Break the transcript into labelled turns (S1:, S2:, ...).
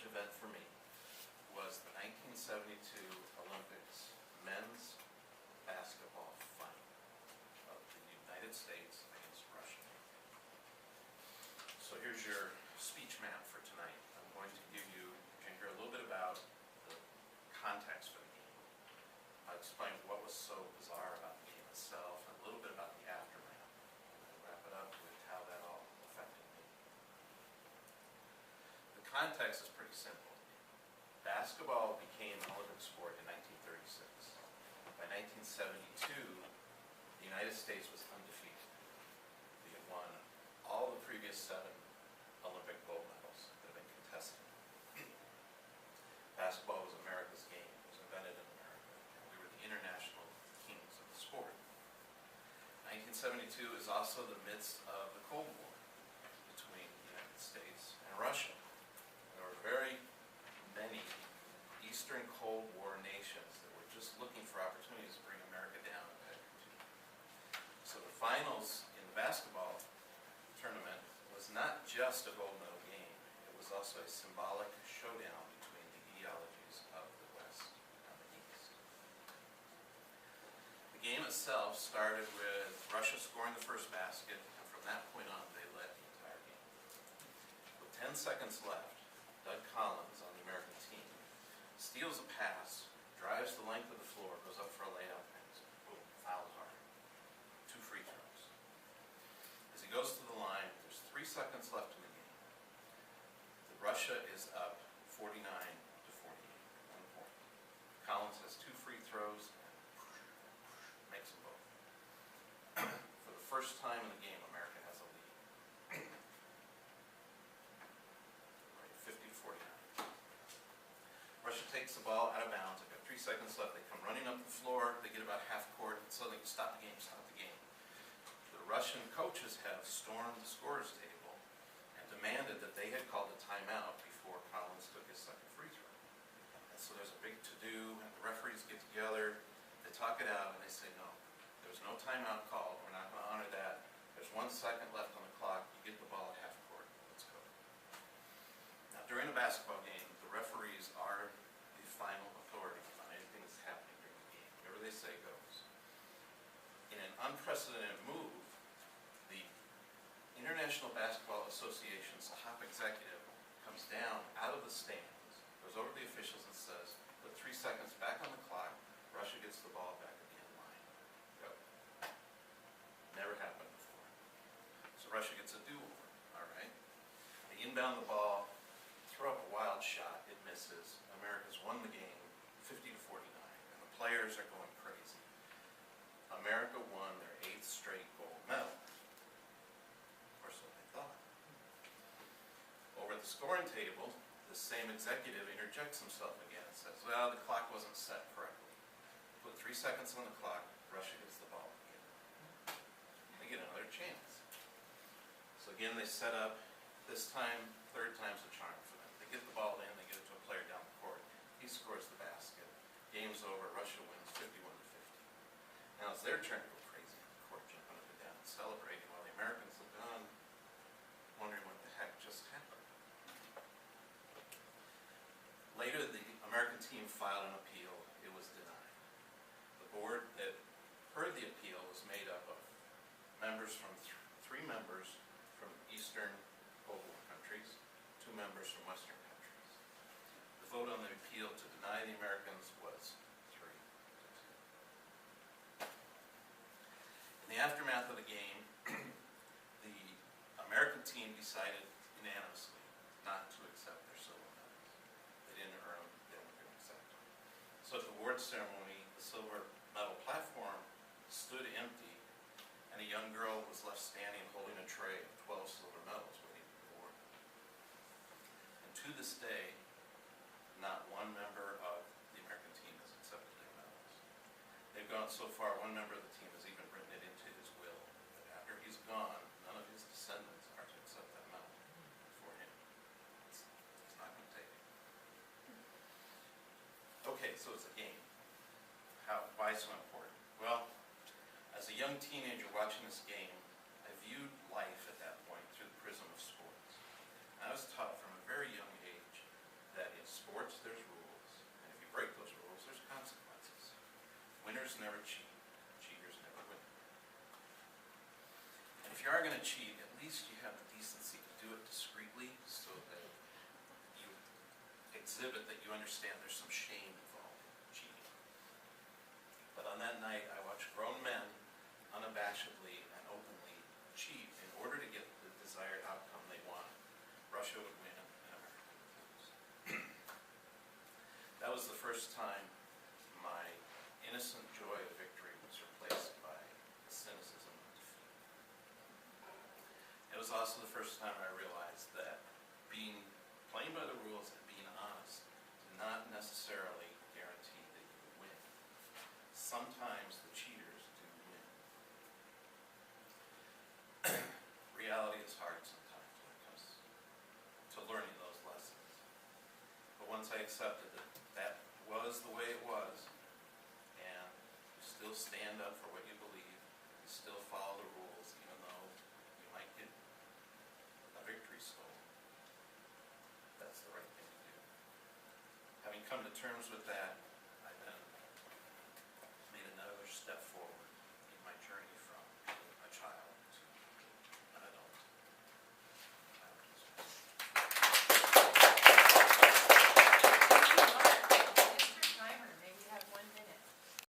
S1: event for me was the 1972 Olympics men's basketball final of the United States against Russia. So here's your speech map for tonight. I'm going to give you, you're going to hear a little bit about the context for the game. I'll explain what was so bizarre about the game itself and a little bit about the aftermath. And then wrap it up with how that all affected me. The context is pretty simple. Basketball became an Olympic sport in 1936. By 1972, the United States was undefeated. We had won all the previous 7 Olympic gold medals that have been contested. Basketball was America's game. It was invented in America, and we were the international kings of the sport. 1972 is also the midst of the Cold War between the United States and Russia. There were very many Eastern Cold War nations that were just looking for opportunities to bring America down a peg or two. So the finals in the basketball tournament was not just a gold medal game. It was also a symbolic showdown between the ideologies of the West and the East. The game itself started with Russia scoring the first basket, and from that point on they led the entire game. With 10 seconds left, Doug Collins on the American team steals a pass, drives the length of the floor, goes up for a layup, and boom, fouls hard. 2 free throws. As he goes to the line, there's 3 seconds left in the game. Russia is up 49 to 48, 1 point. Collins has 2 free throws and makes them both. For the first time in the game, America has a lead. 50 to 49. Russia takes the ball out of bounds. They've got 3 seconds left. They come running up the floor. They get about half court, and suddenly stop the game, stop the game. The Russian coaches have stormed the scorer's table and demanded that they had called a timeout before Collins took his second free throw. And so there's a big to-do, and the referees get together, they talk it out, and they say, no, there's no timeout called. We're not going to honor that. There's 1 second left on the clock. You get the ball at half court. Let's go. Now, during a basketball game, the referees are the final authority on anything that's happening during the game. Whatever they say goes. In an unprecedented move, the International Basketball Association's top executive comes down out of the stands, goes over to the officials and says, put 3 seconds back on the clock, Russia gets the ball back at the end line. Go. Never happened before. So Russia gets a do-over, all right? They inbound the ball, throw up a wild shot, it misses. America's won the game 50 to 49, and the players are going crazy. America won their 8th straight gold medal. Or so they thought. Over at the scoring table, the same executive interjects himself again and says, well, the clock wasn't set correctly. Put 3 seconds on the clock, Russia gets the ball again. They get another chance. So again, they set up, this time, 3rd time's a charm for them. They get the ball in, they get it to a player down the court. He scores the basket. Game's over, Russia wins 51 to 50. Now it's their turn to go crazy on the court, jumping up and down, celebrating, while the Americans look on, wondering what the heck just happened. Later, the American team filed an appeal. It was denied. The board that heard the appeal was made up of members from 3 members from Eastern Cold War countries, 2 members from Western countries. The vote on the appeal to deny the Americans was 3 to 2. In the aftermath of the game, the American team decided unanimously not to accept their silver medals. They didn't earn them, they weren't going to accept them. So at the award ceremony, the silver medal platform stood empty, and a young girl was left standing holding a tray of 12 silver medals waiting for the award. And to this day, not one member of the American team has accepted their medals. They've gone so far, one member of the team has even written it into his will that after he's gone, none of his descendants are to accept that medal for him. He's not going to take it. Okay, so it's a game. Why so important? Well, as a young teenager watching this game, I viewed life at that point through the prism of sports. And I was taught from a very young age that never cheat. Cheaters never win. And if you are going to cheat, at least you have the decency to do it discreetly so that you exhibit that you understand there's some shame involved in cheating. But on that night, I watched grown men unabashedly and openly cheat in order to get the desired outcome they wanted. Russia would win and America would lose. That was the first time my innocent joy of victory was replaced by the cynicism of defeat. It was also the first time I realized that playing by the rules and being honest did not necessarily guarantee that you would win. Sometimes the cheaters do win. Reality is hard sometimes when it comes to learning those lessons. But once I accepted that that was the way it was, and you still stand up for what you believe, you still follow the rules, even though you might get a victory stolen, that's the right thing to do. Having come to terms with that